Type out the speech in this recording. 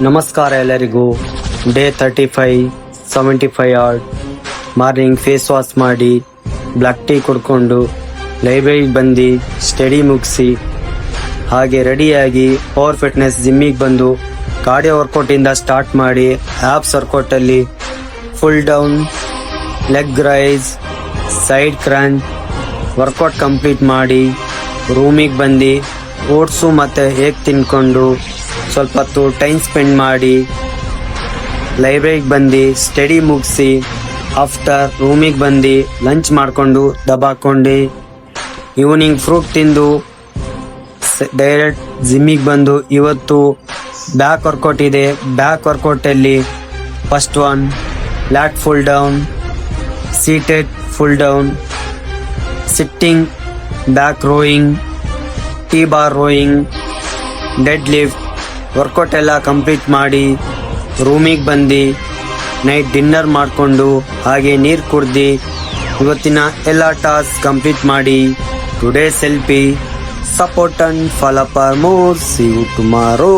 ನಮಸ್ಕಾರ ಎಲ್ಲರಿಗೂ. ಡೇ 35 ಆರ್ಡ್ ಮಾರ್ನಿಂಗ್ ಫೇಸ್ ವಾಶ್ ಮಾಡಿ ಬ್ಲ್ಯಾಕ್ ಟೀ ಕುಡ್ಕೊಂಡು ಲೈಬ್ರರಿಗೆ ಬಂದು ಸ್ಟಡಿ ಮುಗಿಸಿ ಹಾಗೆ ರೆಡಿಯಾಗಿ ಪವರ್ ಫಿಟ್ನೆಸ್ ಜಿಮ್ಮಿಗೆ ಬಂದು ಕಾರ್ಡಿಯೋ ವರ್ಕೌಟಿಂದ ಸ್ಟಾರ್ಟ್ ಮಾಡಿ ಆ್ಯಪ್ಸ್ ವರ್ಕೌಟಲ್ಲಿ pull down, leg raise, side crunch workout complete ಮಾಡಿ ರೂಮಿಗೆ ಬಂದು ಓಟ್ಸು ಮತ್ತು ಹೇಗೆ ತಿನ್ಕೊಂಡು ಸ್ವಲ್ಪ ಹೊತ್ತು ಟೈಮ್ ಸ್ಪೆಂಡ್ ಮಾಡಿ ಲೈಬ್ರರಿಗೆ ಬಂದು ಸ್ಟಡಿ ಮುಗಿಸಿ ಆಫ್ಟರ್ ರೂಮಿಗೆ ಬಂದು ಲಂಚ್ ಮಾಡಿಕೊಂಡು ದಬಾಕೊಂಡು ಈವ್ನಿಂಗ್ ಫ್ರೂಟ್ ತಿಂದು ಡೈರೆಕ್ಟ್ ಜಿಮ್ಮಿಗೆ ಬಂದು ಇವತ್ತು ಬ್ಯಾಕ್ ವರ್ಕೌಟ್ ಇದೆ. ಬ್ಯಾಕ್ ವರ್ಕೌಟಲ್ಲಿ first one lat pull down, seated pull down, sitting back rowing, T bar rowing, dead lift workout ಎಲ್ಲ ಕಂಪ್ಲೀಟ್ ಮಾಡಿ ರೂಮಿಗೆ ಬಂದು ನೈಟ್ ಡಿನ್ನರ್ ಮಾಡಿಕೊಂಡು ಹಾಗೆ ನೀರು ಕುಡ್ದು ಇವತ್ತಿನ ಎಲ್ಲ ಟಾಸ್ಕ್ ಕಂಪ್ಲೀಟ್ ಮಾಡಿ today selfie support and follow for more. See you tomorrow.